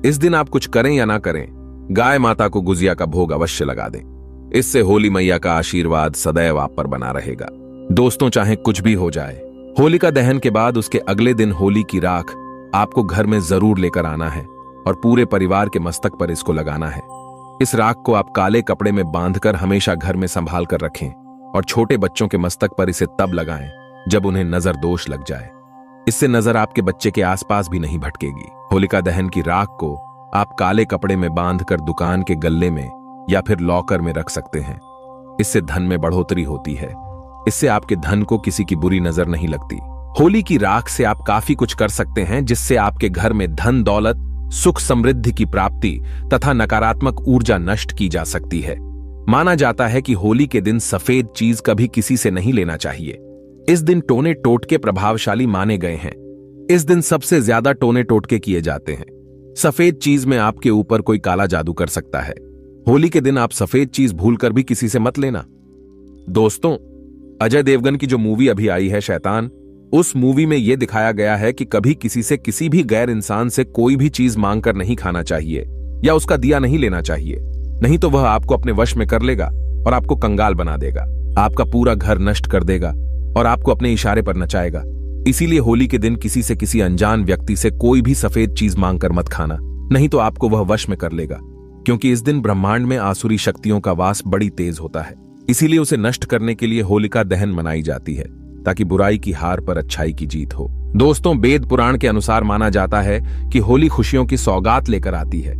S1: इस दिन आप कुछ करें या ना करें, गाय माता को गुजिया का भोग अवश्य लगा दें। इससे होली मैया का आशीर्वाद सदैव आप पर बना रहेगा। दोस्तों, चाहे कुछ भी हो जाए, होलिका दहन के बाद उसके अगले दिन होली की राख आपको घर में जरूर लेकर आना है और पूरे परिवार के मस्तक पर इसको लगाना है। इस राख को आप काले कपड़े में बांधकर हमेशा घर में संभाल कर रखें और छोटे बच्चों के मस्तक पर इसे तब लगाएं जब उन्हें नजर दोष लग जाए। इससे नजर आपके बच्चे के आसपास भी नहीं भटकेगी। होलिका दहन की राख को आप काले कपड़े में बांधकर दुकान के गल्ले में या फिर लॉकर में रख सकते हैं। इससे धन में बढ़ोतरी होती है। इससे आपके धन को किसी की बुरी नजर नहीं लगती। होली की राख से आप काफी कुछ कर सकते हैं, जिससे आपके घर में धन दौलत, सुख समृद्धि की प्राप्ति तथा नकारात्मक ऊर्जा नष्ट की जा सकती है। माना जाता है कि होली के दिन सफेद चीज कभी किसी से नहीं लेना चाहिए। इस दिन टोने टोटके प्रभावशाली माने गए हैं। इस दिन सबसे ज्यादा टोने टोटके किए जाते हैं। सफेद चीज में आपके ऊपर कोई काला जादू कर सकता है। होली के दिन आप सफेद चीज भूलकर भी किसी से मत लेना। दोस्तों, अजय देवगन की जो मूवी अभी आई है शैतान, उस मूवी में यह दिखाया गया है कि कभी किसी से किसी भी गैर इंसान से कोई भी चीज मांगकर नहीं खाना चाहिए या उसका दिया नहीं लेना चाहिए, नहीं तो वह आपको अपने वश में कर लेगा और आपको कंगाल बना देगा, आपका पूरा घर नष्ट कर देगा और आपको अपने इशारे पर नचाएगा। इसीलिए होली के दिन किसी से किसी अनजान व्यक्ति से कोई भी सफेद चीज मांगकर मत खाना, नहीं तो आपको वह वश में कर लेगा, क्योंकि इस दिन ब्रह्मांड में आसुरी शक्तियों का वास बड़ी तेज होता है। इसीलिए उसे नष्ट करने के लिए होलिका दहन मनाई जाती है, ताकि बुराई की हार पर अच्छाई की जीत हो। दोस्तों, वेद पुराण के अनुसार माना जाता है कि होली खुशियों की सौगात लेकर आती है,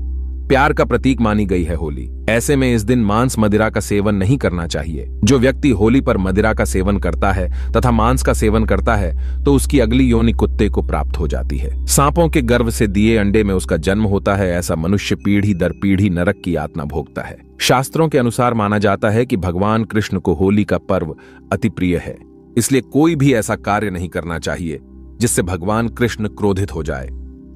S1: प्यार का प्रतीक मानी गई है होली। ऐसे में इस दिन मांस मदिरा का सेवन नहीं करना चाहिए। जो व्यक्ति होली पर मदिरा का सेवन करता है तथा मांस का सेवन करता है तो उसकी अगली योनि कुत्ते को प्राप्त हो जाती है। सांपों के गर्भ से दिए अंडे में उसका जन्म होता है। ऐसा मनुष्य पीढ़ी दर पीढ़ी नरक की यातना भोगता है। शास्त्रों के अनुसार माना जाता है कि भगवान कृष्ण को होली का पर्व अति प्रिय है, इसलिए कोई भी ऐसा कार्य नहीं करना चाहिए जिससे भगवान कृष्ण क्रोधित हो जाए।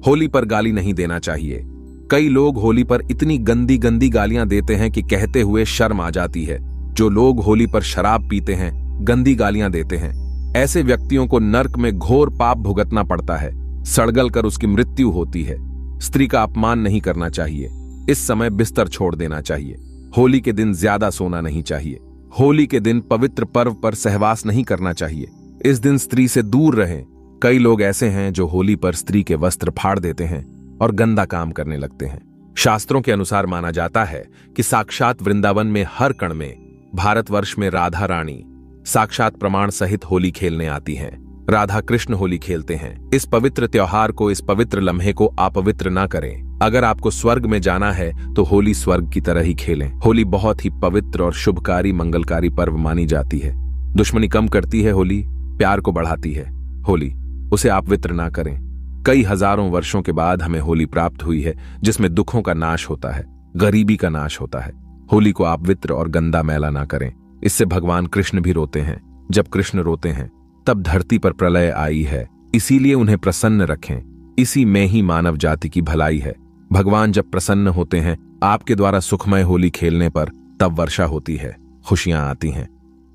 S1: होली पर गाली नहीं देना चाहिए। कई लोग होली पर इतनी गंदी गंदी गालियां देते हैं कि कहते हुए शर्म आ जाती है। जो लोग होली पर शराब पीते हैं, गंदी गालियां देते हैं, ऐसे व्यक्तियों को नर्क में घोर पाप भुगतना पड़ता है। सड़गल कर उसकी मृत्यु होती है। स्त्री का अपमान नहीं करना चाहिए। इस समय बिस्तर छोड़ देना चाहिए। होली के दिन ज्यादा सोना नहीं चाहिए। होली के दिन पवित्र पर्व पर सहवास नहीं करना चाहिए। इस दिन स्त्री से दूर रहें। कई लोग ऐसे हैं जो होली पर स्त्री के वस्त्र फाड़ देते हैं और गंदा काम करने लगते हैं। शास्त्रों के अनुसार माना जाता है कि साक्षात वृंदावन में हर कण में, भारतवर्ष में राधा रानी साक्षात प्रमाण सहित होली खेलने आती हैं। राधा कृष्ण होली खेलते हैं। इस पवित्र त्योहार को, इस पवित्र लम्हे को अपवित्र ना करें। अगर आपको स्वर्ग में जाना है तो होली स्वर्ग की तरह ही खेलें। होली बहुत ही पवित्र और शुभकारी मंगलकारी पर्व मानी जाती है। दुश्मनी कम करती है होली, प्यार को बढ़ाती है होली। उसे अपवित्र ना करें। कई हजारों वर्षों के बाद हमें होली प्राप्त हुई है, जिसमें दुखों का नाश होता है, गरीबी का नाश होता है। होली को अपवित्र और गंदा मैला ना करें। इससे भगवान कृष्ण भी रोते हैं। जब कृष्ण रोते हैं तब धरती पर प्रलय आई है, इसीलिए उन्हें प्रसन्न रखें। इसी में ही मानव जाति की भलाई है। भगवान जब प्रसन्न होते हैं आपके द्वारा सुखमय होली खेलने पर, तब वर्षा होती है, खुशियां आती हैं।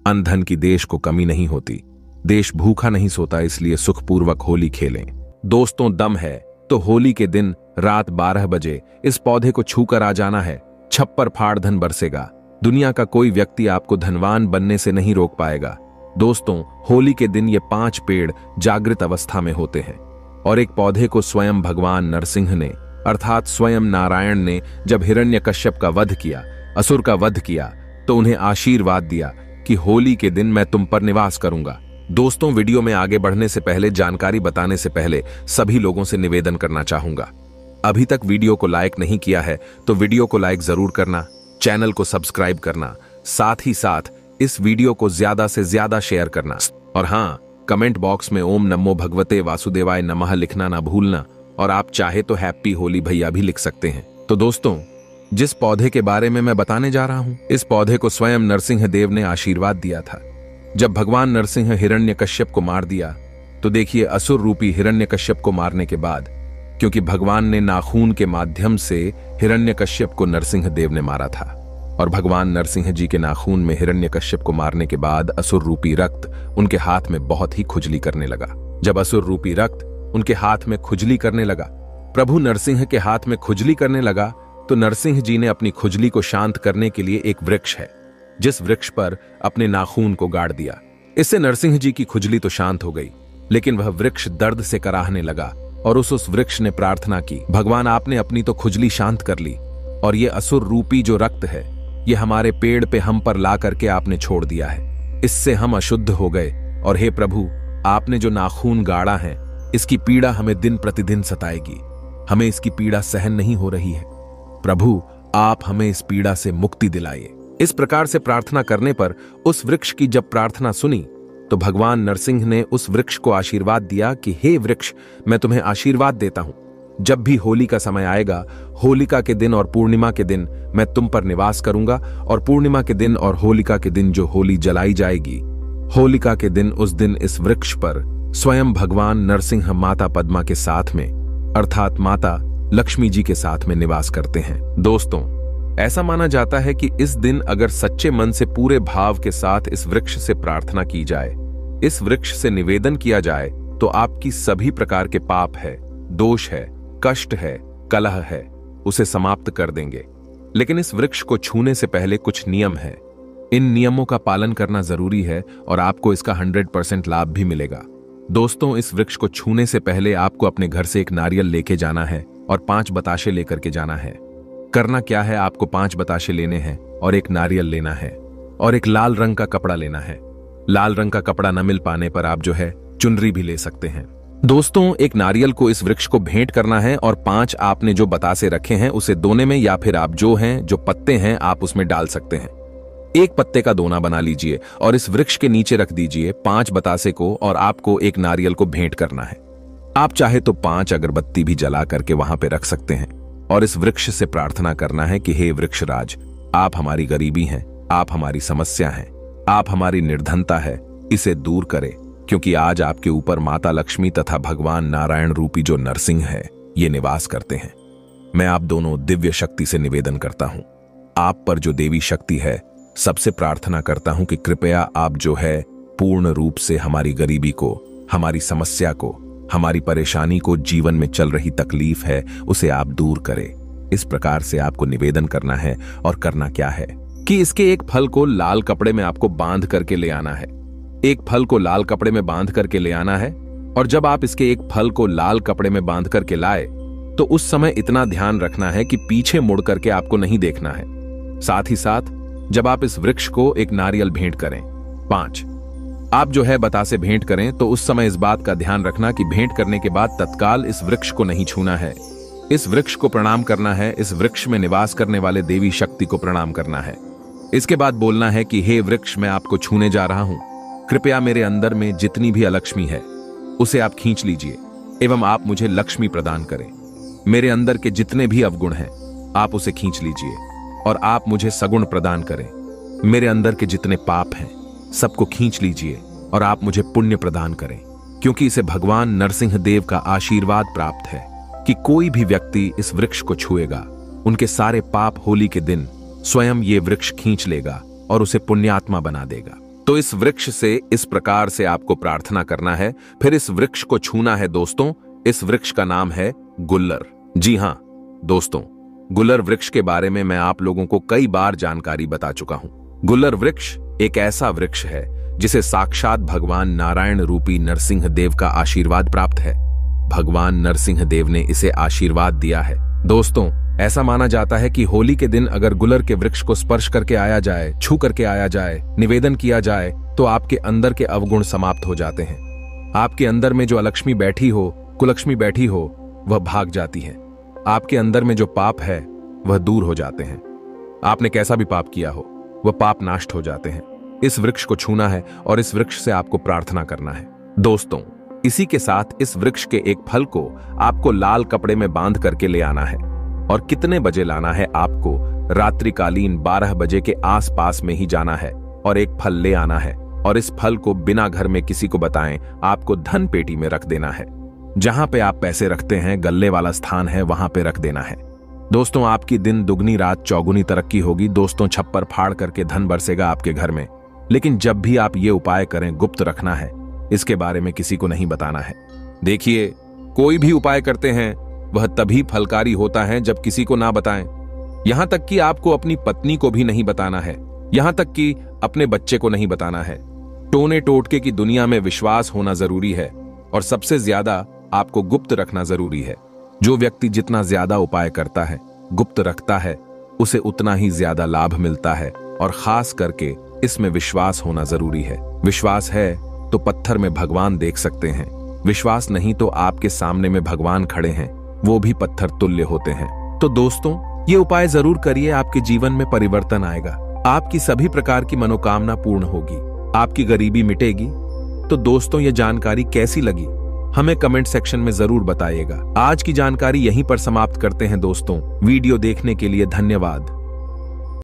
S1: अन्न धन की देश को कमी नहीं होती। देश भूखा नहीं सोता, इसलिए सुखपूर्वक होली खेलें। दोस्तों, दम है तो होली के दिन रात 12 बजे इस पौधे को छूकर आ जाना है। छप्पर फाड़ धन बरसेगा। दुनिया का कोई व्यक्ति आपको धनवान बनने से नहीं रोक पाएगा। दोस्तों, होली के दिन ये 5 पेड़ जागृत अवस्था में होते हैं और एक पौधे को स्वयं भगवान नरसिंह ने, अर्थात स्वयं नारायण ने जब हिरण्यकश्यप का वध किया, असुर का वध किया, तो उन्हें आशीर्वाद दिया कि होली के दिन मैं तुम पर निवास करूंगा। दोस्तों, वीडियो में आगे बढ़ने से पहले, जानकारी बताने से पहले सभी लोगों से निवेदन करना चाहूंगा, अभी तक वीडियो को लाइक नहीं किया है तो वीडियो को लाइक जरूर करना, चैनल को सब्सक्राइब करना, साथ ही साथ इस वीडियो को ज्यादा से ज्यादा शेयर करना और हाँ, कमेंट बॉक्स में ओम नमो भगवते वासुदेवाय नमः लिखना ना भूलना। और आप चाहे तो हैप्पी होली भैया भी लिख सकते हैं। तो दोस्तों, जिस पौधे के बारे में मैं बताने जा रहा हूं, इस पौधे को स्वयं नरसिंह देव ने आशीर्वाद दिया था। जब भगवान नरसिंह हिरण्यकश्यप को मार दिया तो देखिए, असुर रूपी हिरण्यकश्यप को मारने के बाद, क्योंकि भगवान ने नाखून के माध्यम से हिरण्यकश्यप को नरसिंह देव ने मारा था और भगवान नरसिंह जी के नाखून में हिरण्यकश्यप को मारने के बाद असुर रूपी रक्त उनके हाथ में बहुत ही खुजली करने लगा। जब असुर रूपी रक्त उनके हाथ में खुजली करने लगा, प्रभु नरसिंह के हाथ में खुजली करने लगा, तो नरसिंह जी ने अपनी खुजली को शांत करने के लिए एक वृक्ष है, जिस वृक्ष पर अपने नाखून को गाड़ दिया। इससे नरसिंह जी की खुजली तो शांत हो गई, लेकिन वह वृक्ष दर्द से कराहने लगा और उस वृक्ष ने प्रार्थना की, भगवान आपने अपनी तो खुजली शांत कर ली और ये असुर रूपी जो रक्त है ये हमारे पेड़ पे हम पर ला करके आपने छोड़ दिया है, इससे हम अशुद्ध हो गए और हे प्रभु, आपने जो नाखून गाड़ा है इसकी पीड़ा हमें दिन प्रतिदिन सताएगी, हमें इसकी पीड़ा सहन नहीं हो रही है, प्रभु आप हमें इस पीड़ा से मुक्ति दिलाइए। इस प्रकार से प्रार्थना करने पर उस वृक्ष की जब प्रार्थना सुनी तो भगवान नरसिंह ने उस वृक्ष को आशीर्वाद दिया कि हे वृक्ष, मैं तुम्हें आशीर्वाद देता हूं, जब भी होली का समय आएगा, होलिका के दिन और पूर्णिमा के दिन मैं तुम पर निवास करूंगा और पूर्णिमा के दिन और होलिका के दिन जो होली जलाई जाएगी, होलिका के दिन उस दिन इस वृक्ष पर स्वयं भगवान नरसिंह माता पद्मा के साथ में, अर्थात माता लक्ष्मी जी के साथ में निवास करते हैं। दोस्तों, ऐसा माना जाता है कि इस दिन अगर सच्चे मन से पूरे भाव के साथ इस वृक्ष से प्रार्थना की जाए, इस वृक्ष से निवेदन किया जाए, तो आपकी सभी प्रकार के पाप है, दोष है, कष्ट है, कलह है, उसे समाप्त कर देंगे। लेकिन इस वृक्ष को छूने से पहले कुछ नियम है। इन नियमों का पालन करना जरूरी है और आपको इसका 100% लाभ भी मिलेगा। दोस्तों, इस वृक्ष को छूने से पहले आपको अपने घर से एक नारियल लेके जाना है और 5 बताशे लेकर के जाना है। करना क्या है, आपको 5 बताशे लेने हैं और एक नारियल लेना है और एक लाल रंग का कपड़ा लेना है। लाल रंग का कपड़ा न मिल पाने पर आप जो है चुनरी भी ले सकते हैं। दोस्तों, एक नारियल को इस वृक्ष को भेंट करना है और 5 आपने जो बतासे रखे हैं उसे दोने में, या फिर आप जो पत्ते हैं आप उसमें डाल सकते हैं। एक पत्ते का दोना बना लीजिए और इस वृक्ष के नीचे रख दीजिए 5 बतासे को, और आपको एक नारियल को भेंट करना है। आप चाहे तो 5 अगरबत्ती भी जला करके वहां पे रख सकते हैं और इस वृक्ष से प्रार्थना करना है कि हे वृक्षराज, आप हमारी गरीबी हैं, आप हमारी समस्या हैं, आप हमारी निर्धनता है, इसे दूर करें, क्योंकि आज आपके ऊपर माता लक्ष्मी तथा भगवान नारायण रूपी जो नरसिंह है ये निवास करते हैं। मैं आप दोनों दिव्य शक्ति से निवेदन करता हूं, आप पर जो देवी शक्ति है, सबसे प्रार्थना करता हूं कि कृपया आप जो है पूर्ण रूप से हमारी गरीबी को, हमारी समस्या को, हमारी परेशानी को, जीवन में चल रही तकलीफ है उसे आप दूर करें। इस प्रकार से आपको निवेदन करना है। और करना क्या है कि इसके एक फल को लाल कपड़े में आपको बांध करके ले आना है। एक फल को लाल कपड़े में बांध करके ले आना है और जब आप इसके एक फल को लाल कपड़े में बांध करके लाए तो उस समय इतना ध्यान रखना है कि पीछे मुड़ करके आपको नहीं देखना है। साथ ही साथ जब आप इस वृक्ष को एक नारियल भेंट करें, 5 आप जो है बतासे भेंट करें, तो उस समय इस बात का ध्यान रखना कि भेंट करने के बाद तत्काल इस वृक्ष को नहीं छूना है। इस वृक्ष को प्रणाम करना है, इस वृक्ष में निवास करने वाले देवी शक्ति को प्रणाम करना है। इसके बाद बोलना है कि हे वृक्ष, मैं आपको छूने जा रहा हूं, कृपया मेरे अंदर में जितनी भी अलक्ष्मी है उसे आप खींच लीजिए एवं आप मुझे लक्ष्मी प्रदान करें। मेरे अंदर के जितने भी अवगुण हैं आप उसे खींच लीजिए और आप मुझे सगुण प्रदान करें। मेरे अंदर के जितने पाप हैं सबको खींच लीजिए और आप मुझे पुण्य प्रदान करें, क्योंकि इसे भगवान नरसिंह देव का आशीर्वाद प्राप्त है कि कोई भी व्यक्ति इस वृक्ष को छुएगा, उनके सारे पाप होली के दिन स्वयं ये वृक्ष खींच लेगा और उसे पुण्यात्मा बना देगा। तो इस वृक्ष से इस प्रकार से आपको प्रार्थना करना है, फिर इस वृक्ष को छूना है। दोस्तों, इस वृक्ष का नाम है गुल्लर। जी हां दोस्तों, गुल्लर वृक्ष के बारे में मैं आप लोगों को कई बार जानकारी बता चुका हूं। गुल्लर वृक्ष एक ऐसा वृक्ष है जिसे साक्षात भगवान नारायण रूपी नरसिंह देव का आशीर्वाद प्राप्त है। भगवान नरसिंह देव ने इसे आशीर्वाद दिया है। दोस्तों, ऐसा माना जाता है कि होली के दिन अगर गुल्लर के वृक्ष को स्पर्श करके आया जाए, छू करके आया जाए, निवेदन किया जाए, तो आपके अंदर के अवगुण समाप्त हो जाते हैं। आपके अंदर में जो अलक्ष्मी बैठी हो, कुलक्ष्मी बैठी हो, वह भाग जाती है। आपके अंदर में जो पाप है वह दूर हो जाते हैं। आपने कैसा भी पाप किया हो वह पाप नाश हो जाते हैं। इस वृक्ष को छूना है और इस वृक्ष से आपको प्रार्थना करना है। दोस्तों, इसी के साथ इस वृक्ष के एक फल को आपको लाल कपड़े में बांध करके ले आना है। और कितने बजे लाना है? आपको रात्रिकालीन 12 बजे के आसपास में ही जाना है और एक फल ले आना है और इस फल को बिना घर में किसी को बताएं आपको धन पेटी में रख देना है। जहां पे आप पैसे रखते हैं, गल्ले वाला स्थान है, वहां पे रख देना है। दोस्तों, आपकी दिन दुगनी रात चौगुनी तरक्की होगी। दोस्तों, छप्पर फाड़ करके धन बरसेगा आपके घर में। लेकिन जब भी आप ये उपाय करें, गुप्त रखना है, इसके बारे में किसी को नहीं बताना है। देखिए, कोई भी उपाय करते हैं वह तभी फलकारी होता है जब किसी को ना बताएं। यहां तक कि आपको अपनी पत्नी को भी नहीं बताना है, यहां तक कि अपने बच्चे को नहीं बताना है। टोने टोटके की दुनिया में विश्वास होना जरूरी है और सबसे ज्यादा आपको गुप्त रखना जरूरी है। जो व्यक्ति जितना ज्यादा उपाय करता है, गुप्त रखता है, उसे उतना ही ज्यादा लाभ मिलता है। और खास करके इसमें विश्वास होना जरूरी है। विश्वास है तो पत्थर में भगवान देख सकते हैं, विश्वास नहीं तो आपके सामने में भगवान खड़े हैं, वो भी पत्थर तुल्य होते हैं। तो दोस्तों, ये उपाय जरूर करिए, आपके जीवन में परिवर्तन आएगा, आपकी सभी प्रकार की मनोकामना पूर्ण होगी, आपकी गरीबी मिटेगी। तो दोस्तों, ये जानकारी कैसी लगी हमें कमेंट सेक्शन में जरूर बताइएगा। आज की जानकारी यहीं पर समाप्त करते हैं दोस्तों। वीडियो देखने के लिए धन्यवाद।